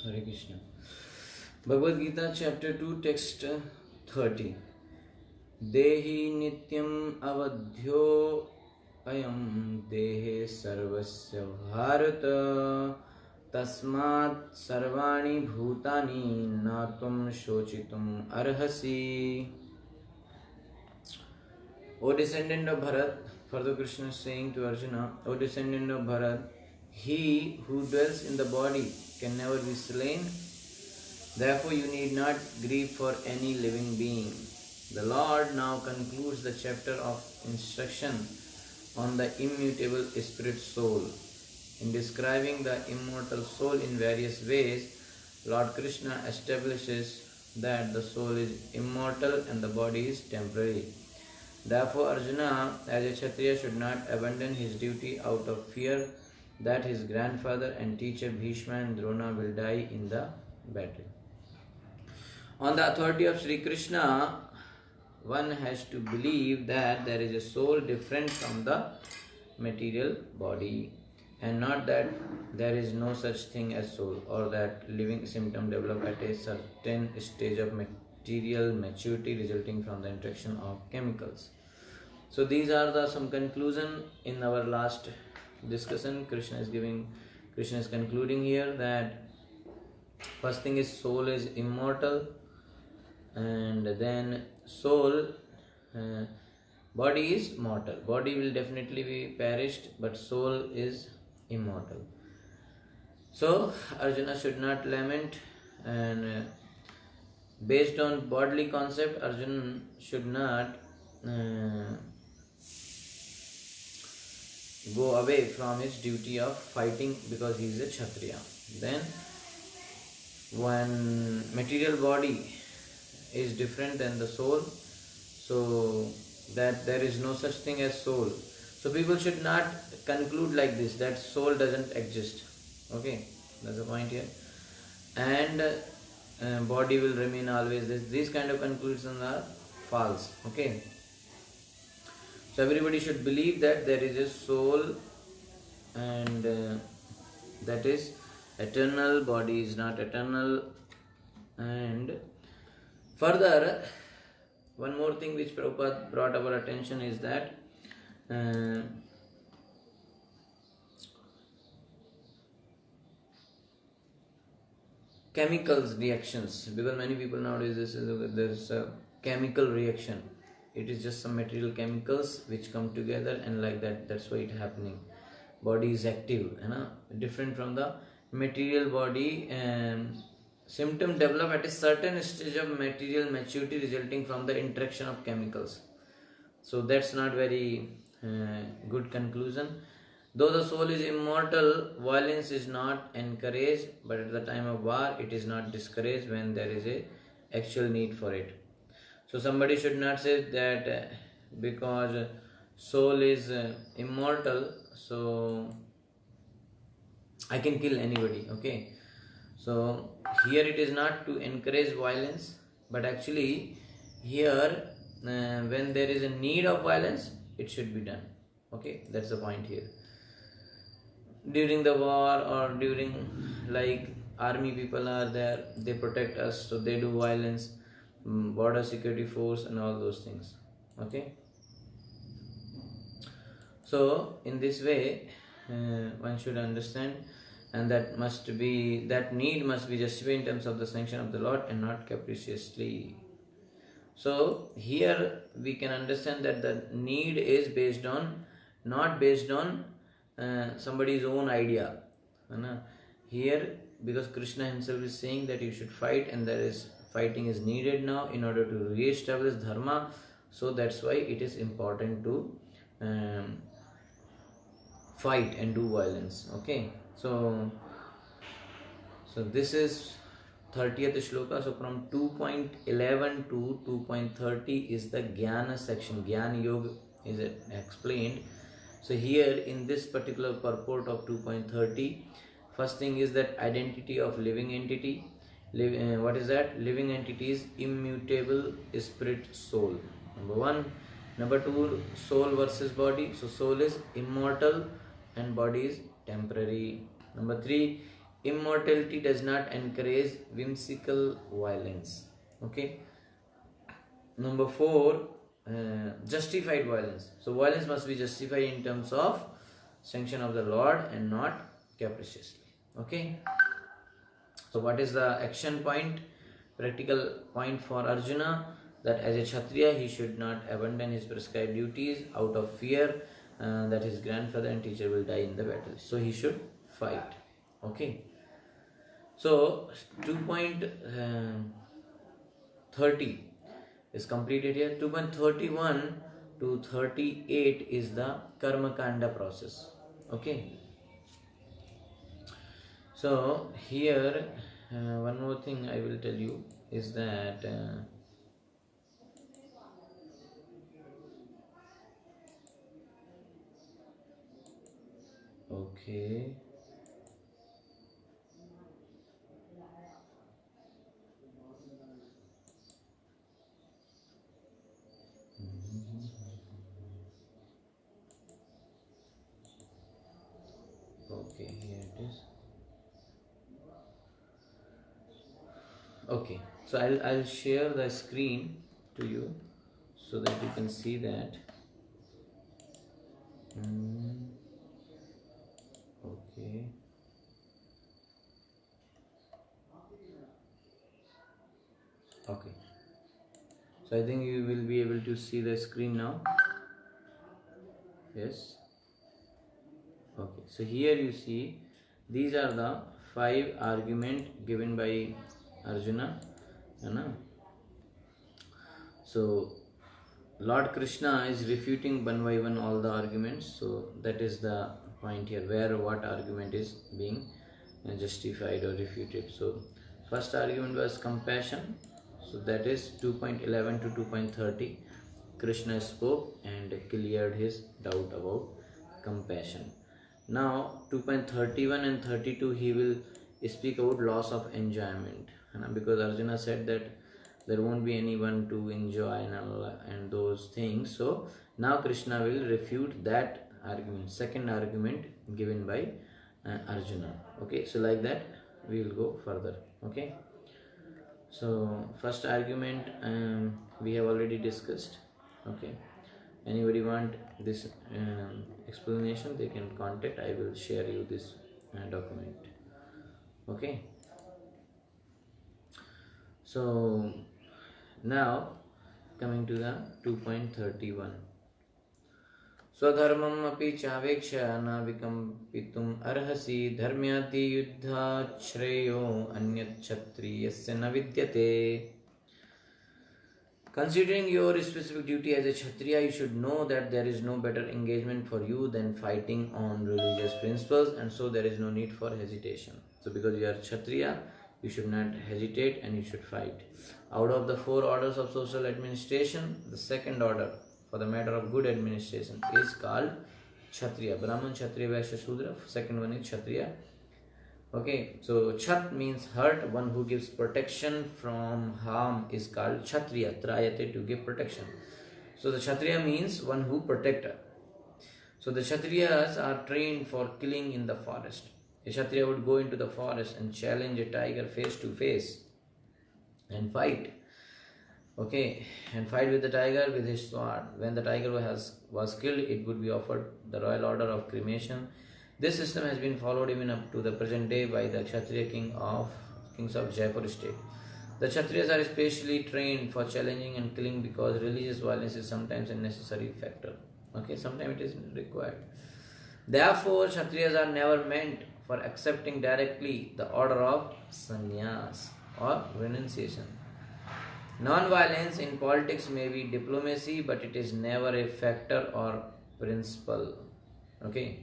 Hare Krishna. Bhagavad Gita chapter 2 text 30. Dehi nityam avadhyo ayam dehe sarvasya bharata tasmat sarvani bhutani natum shochitum arhasi. O descendant of Bharat, further Krishna is saying to Arjuna, O descendant of Bharat, he who dwells in the body can never be slain. Therefore, you need not grieve for any living being. The Lord now concludes the chapter of instruction on the immutable spirit soul. In describing the immortal soul in various ways, Lord Krishna establishes that the soul is immortal and the body is temporary. Therefore, Arjuna, as a Kshatriya, should not abandon his duty out of fear that his grandfather and teacher Bhishma and Drona will die in the battle. On the authority of Sri Krishna, one has to believe that there is a soul different from the material body, and not that there is no such thing as soul, or that living symptom develop at a certain stage of material maturity resulting from the interaction of chemicals. So these are some conclusion in our last discussion. Krishna is concluding here that first thing is soul is immortal, and then soul, body is mortal. Body will definitely be perished, but soul is immortal. So Arjuna should not lament, and based on bodily concept, Arjuna should not go away from his duty of fighting because he is a Kshatriya. Then when material body is different than the soul, so that there is no such thing as soul. So people should not conclude like this, that soul doesn't exist. Okay, that's the point here. And body will remain always this. These kind of conclusions are false. Okay. So everybody should believe that there is a soul, and that is eternal. Body is not eternal. And further, one more thing which Prabhupada brought our attention is that chemicals reactions, because many people nowadays there's a chemical reaction. It is just some material chemicals which come together, and like that, that's why it happening. Body is active, different from the material body, and symptom develop at a certain stage of material maturity resulting from the interaction of chemicals. So that's not very good conclusion. Though the soul is immortal, violence is not encouraged, but at the time of war, it is not discouraged when there is a actual need for it. So somebody should not say that because soul is immortal, so I can kill anybody. Okay. So here it is not to encourage violence, but actually here when there is a need of violence, it should be done. Okay, that's the point here. During the war, or during, like, army people are there, they protect us, so they do violence, border security force and all those things. Okay. So in this way, one should understand, and that need must be justified in terms of the sanction of the Lord and not capriciously. So here we can understand that the need is not based on somebody's own idea. Here, because Krishna himself is saying that you should fight, and fighting is needed now in order to re-establish dharma. So that's why it is important to fight and do violence. Okay. So this is 30th shloka. So from 2.11 to 2.30 is the Jnana section. Jnana Yoga is explained. So here in this particular purport of 2.30, first thing is that identity of living entity. What is that? Living entity is immutable spirit soul. Number one. Number two, soul versus body. So soul is immortal and body is temporary. Number three, immortality does not encourage whimsical violence. Okay. Number 4, justified violence. So violence must be justified in terms of sanction of the Lord and not capriciously. Okay. So what is the action point, practical point for Arjuna? That as a Kshatriya he should not abandon his prescribed duties out of fear that his grandfather and teacher will die in the battle. So he should fight. Okay. So 2.30 is completed here. 2.31 to 38 is the Karma Kanda process. Okay. So here one more thing I will tell you is that okay. Okay, here it is. Okay, so I'll share the screen to you so that you can see that. Okay. Okay. So I think you will be able to see the screen now. Yes. Okay. So here you see these are the 5 arguments given by Arjuna. So Lord Krishna is refuting one by one all the arguments. So that is the point here, where what argument is being justified or refuted. So first argument was compassion. So that is 2.11 to 2.30. Krishna spoke and cleared his doubt about compassion. Now 2.31 and 32 he will speak about loss of enjoyment, because Arjuna said that there won't be anyone to enjoy and those things. So now Krishna will refute that argument, second argument given by Arjuna. Okay, so like that we will go further. Okay, so first argument we have already discussed. Okay, anybody want this explanation, they can contact. I will share you this document. Okay, so now coming to the 2.31. स्वधर्मम् अपि चावेक्ष न विकम्पितुम् अर्हसि धर्म्याति युद्धात् श्रेयो अन्यत् क्षत्रियस्य न विद्यते. Considering your specific duty as a Kshatriya, you should know that there is no better engagement for you than fighting on religious principles, and so there is no need for hesitation. So because you are Kshatriya, you should not hesitate and you should fight. Out of the 4 orders of social administration, the second order for the matter of good administration is called Kshatriya. Brahman, Kshatriya, Vaishya, Shudra. Second one is Kshatriya. Okay, so Kshat means hurt. One who gives protection from harm is called Kshatriya. Trayate, to give protection. So the Kshatriya means one who protects. So the Kshatriyas are trained for killing in the forest. A Kshatriya would go into the forest and challenge a tiger face to face and fight. Okay, and fight with the tiger with his sword. When the tiger was killed, it would be offered the royal order of cremation. This system has been followed even up to the present day by the Kshatriya kings of Jaipur state. The Kshatriyas are specially trained for challenging and killing because religious violence is sometimes a necessary factor. Okay, sometimes it is required. Therefore, Kshatriyas are never meant for accepting directly the order of sannyas or renunciation. Non-violence in politics may be diplomacy, but it is never a factor or principle. Okay.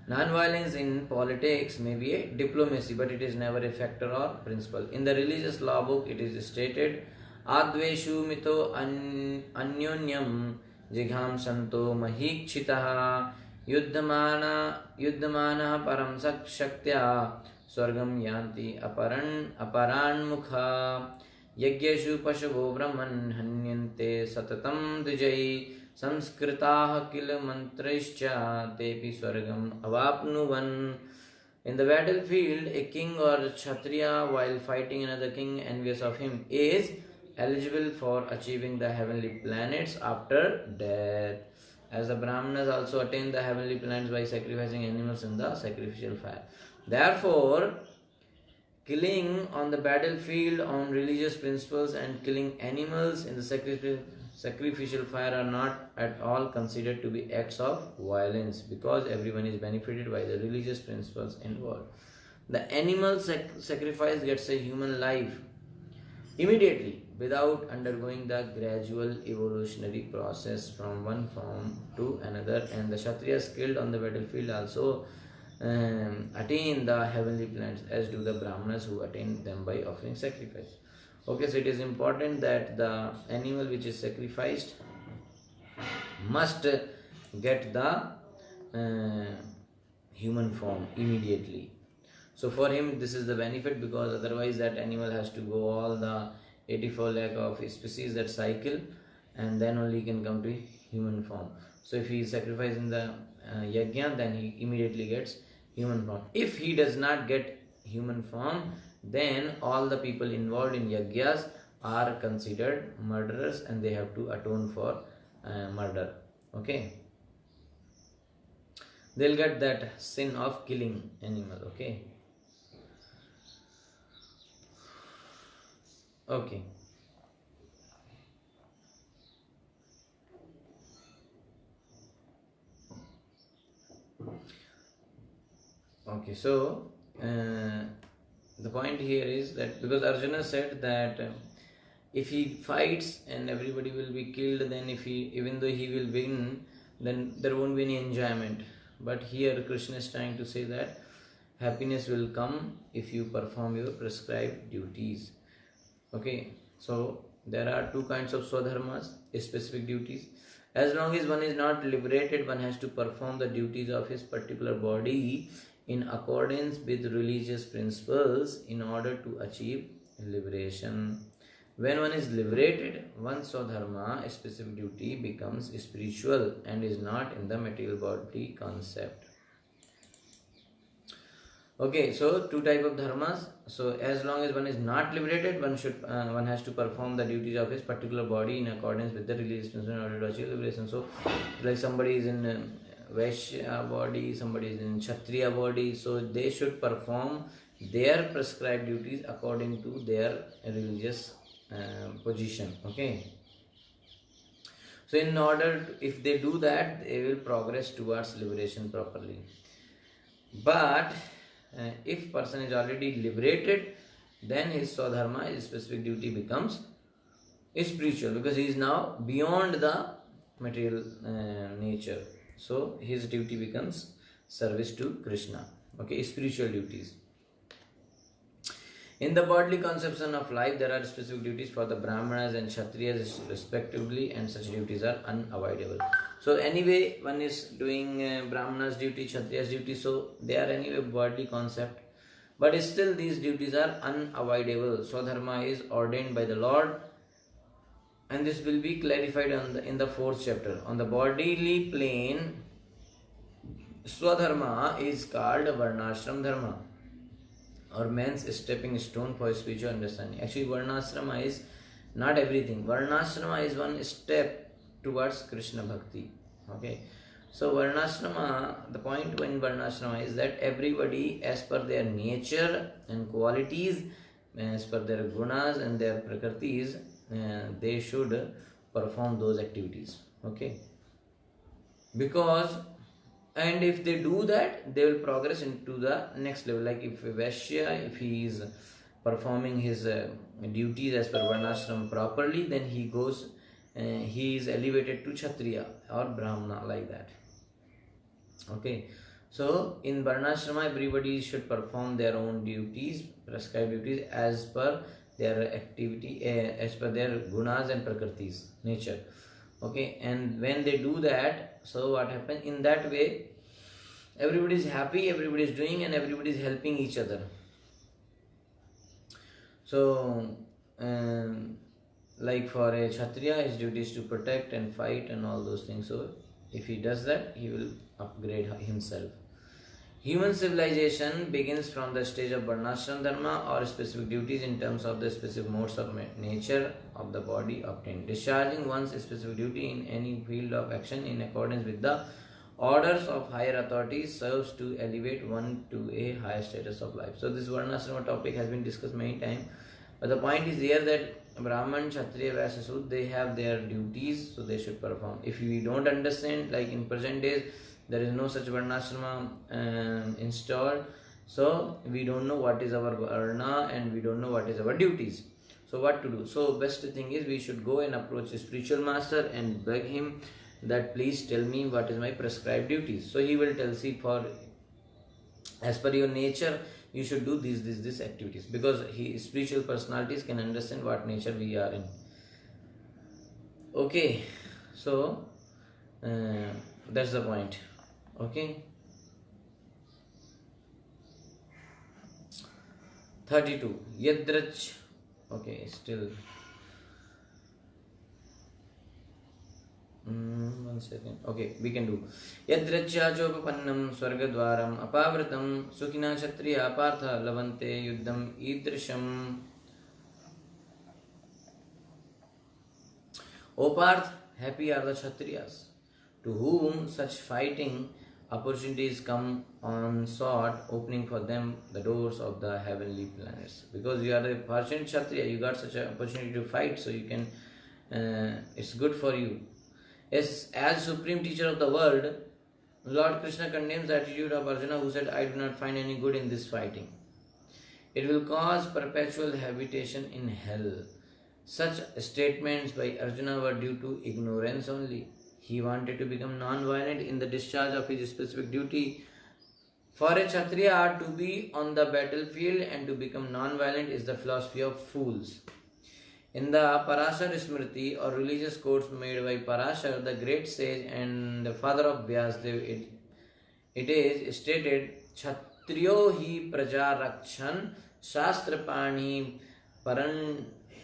Non-violence in politics may be a diplomacy, but it is never a factor or principle. In the religious law book, it is stated, Adveshu mito anyonyam jigham santo mahikshitaha yuddhamana param shaktya swargam yanti aparan mukha yajyeshu pashavo brahman hanyante satatam dvijai संस्कृताः किल मंत्रैश्च तेपि स्वर्गम अवाप्नुवन्. In the battlefield, a king or kshatriya, while fighting another king envious of him, is eligible for achieving the heavenly planets after death. As the Brahmanas also attain the heavenly planets by sacrificing animals in the sacrificial fire. Therefore, killing on the battlefield on religious principles and killing animals in the sacrificial fire are not at all considered to be acts of violence, because everyone is benefited by the religious principles involved. The animal sacrifice gets a human life immediately without undergoing the gradual evolutionary process from one form to another, and the Kshatriyas killed on the battlefield also attain the heavenly planets, as do the Brahmanas who attain them by offering sacrifice. Okay, so it is important that the animal which is sacrificed must get the human form immediately. So for him this is the benefit, because otherwise that animal has to go all the 84 lakh of species that cycle, and then only can come to human form. So if he is sacrificed in the yajna, then he immediately gets human form. If he does not get human form, then all the people involved in yajnas are considered murderers, and they have to atone for murder. Okay, they'll get that sin of killing animal. Okay. Okay. Okay, so the point here is that because Arjuna said that if he fights and everybody will be killed, then even though he will win, then there won't be any enjoyment. But here Krishna is trying to say that happiness will come if you perform your prescribed duties. Okay, so there are two kinds of swadharmas, specific duties. As long as one is not liberated, one has to perform the duties of his particular body in accordance with religious principles in order to achieve liberation. When one is liberated, one swadharma, a specific duty, becomes spiritual and is not in the material body concept. Okay, so two type of dharmas. So as long as one is not liberated, one has to perform the duties of his particular body in accordance with the religious principles in order to achieve liberation. So like somebody is in Vaishya body, somebody is in Kshatriya body, so they should perform their prescribed duties according to their religious position. Okay, so in order if they do that, they will progress towards liberation properly. But if person is already liberated, then his swadharma, his specific duty, becomes spiritual, because he is now beyond the material nature. So his duty becomes service to Krishna. Okay, spiritual duties. In the bodily conception of life, there are specific duties for the Brahmanas and Kshatriyas respectively, and such duties are unavoidable. So anyway, one is doing Brahmanas duty, Kshatriya's duty, so they are anyway bodily concept. But still these duties are unavoidable. Swadharma is ordained by the Lord, and this will be clarified in the 4th chapter. On the bodily plane, Swadharma is called Varnashram Dharma, or man's stepping stone for spiritual understanding. Actually, Varnashrama is not everything. Varnashrama is one step towards Krishna Bhakti. Okay, so Varnashrama, the point in Varnashrama is that everybody, as per their nature and qualities, as per their gunas and their prakritis, they should perform those activities. Okay, because and if they do that, they will progress into the next level. Like if Vaishya, if he is performing his duties as per Varnashram properly, then he goes, he is elevated to Kshatriya or Brahmana, like that. Okay, so in Varnashrama, everybody should perform their own duties, prescribed duties, as per their activity, as per their gunas and prakritis, nature. Okay, and when they do that, so what happens in that way, everybody is happy, everybody is doing, and everybody is helping each other. So like for a Kshatriya, his duty is to protect and fight and all those things. So if he does that, he will upgrade himself. Human civilization begins from the stage of Varnashram Dharma or specific duties in terms of the specific modes of nature of the body obtained. Discharging one's specific duty in any field of action in accordance with the orders of higher authorities serves to elevate one to a higher status of life. So this Varnashrama topic has been discussed many times. But the point is here that Brahman, Kshatriya, Vaisya, Sudra, they have their duties, so they should perform. If we don't understand, like in present days, there is no such Varnashrama installed, so we don't know what is our Varna and we don't know what is our duties. So what to do? So best thing is we should go and approach a spiritual master and beg him that please tell me what is my prescribed duties. So he will tell, see, for as per your nature, you should do these activities, because spiritual personalities can understand what nature we are in. Okay, so that's the point. Okay, 32 Yadrach. Okay, still 1 second. Okay, we can do Yadrachachopapannam Swargadwaram Apavratam Sukhina Kshatriya Partha Lavante Yuddham Idrisham. O Parth, happy are the Kshatriyas to whom such fighting opportunities come unsought, opening for them the doors of the heavenly planets. Because you are the fortunate Kshatriya, you got such an opportunity to fight, so you can, it's good for you. As supreme teacher of the world, Lord Krishna condemns the attitude of Arjuna, who said, I do not find any good in this fighting. It will cause perpetual habitation in hell. Such statements by Arjuna were due to ignorance only. He wanted to become non-violent in the discharge of his specific duty. For a Kshatriya, to be on the battlefield and to become non-violent is the philosophy of fools. In the Parashar Smriti or religious quotes made by Parashar, the great sage and the father of Vyasdev, it is stated, Kshatriyo hi praja rakshan shastra pani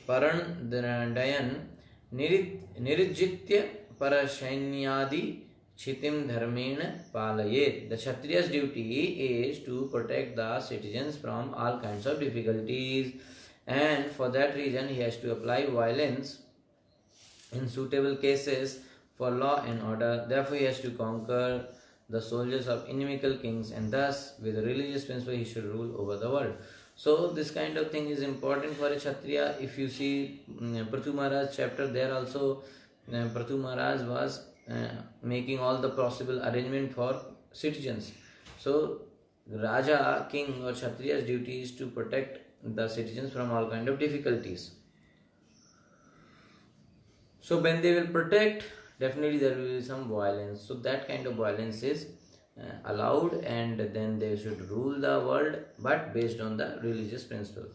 parandayan nirijitya parashainyadi chitim dharmena palayet. The Kshatriya's duty is to protect the citizens from all kinds of difficulties, and for that reason he has to apply violence in suitable cases for law and order. Therefore he has to conquer the soldiers of inimical kings, and thus with religious principle he should rule over the world. So this kind of thing is important for a Kshatriya. If you see Prithu Maharaj chapter, there also Prithu Maharaj was making all the possible arrangement for citizens. So Raja, king or Kshatriya's duty is to protect the citizens from all kind of difficulties. So when they will protect, definitely there will be some violence. So that kind of violence is allowed, and then they should rule the world, but based on the religious principle.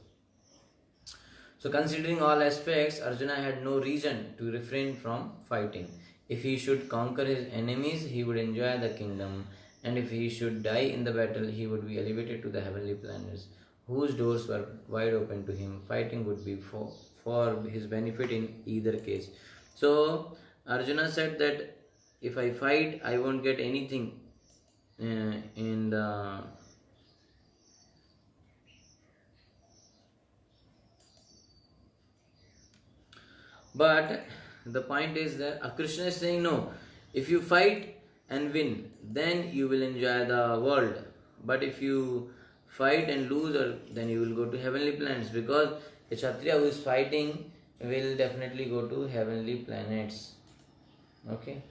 So considering all aspects, Arjuna had no reason to refrain from fighting. If he should conquer his enemies, he would enjoy the kingdom, and if he should die in the battle, he would be elevated to the heavenly planets, whose doors were wide open to him. Fighting would be for his benefit in either case. So Arjuna said that if I fight, I won't get anything in the but the point is that Krishna is saying no, if you fight and win, then you will enjoy the world, but if you fight and lose, then you will go to heavenly planets, because a Kshatriya who is fighting will definitely go to heavenly planets. Okay.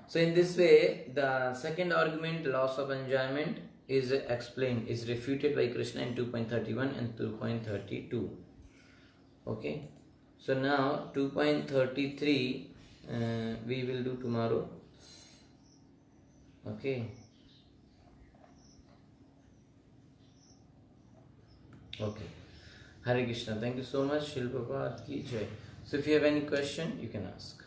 So in this way, the second argument, loss of enjoyment, is explained, is refuted by Krishna in 2.31 and 2.32. Okay. So now 2.33 we will do tomorrow. Okay. Okay. Hare Krishna. Thank you so much. Shri Prabhupada ki jai. So if you have any question, you can ask.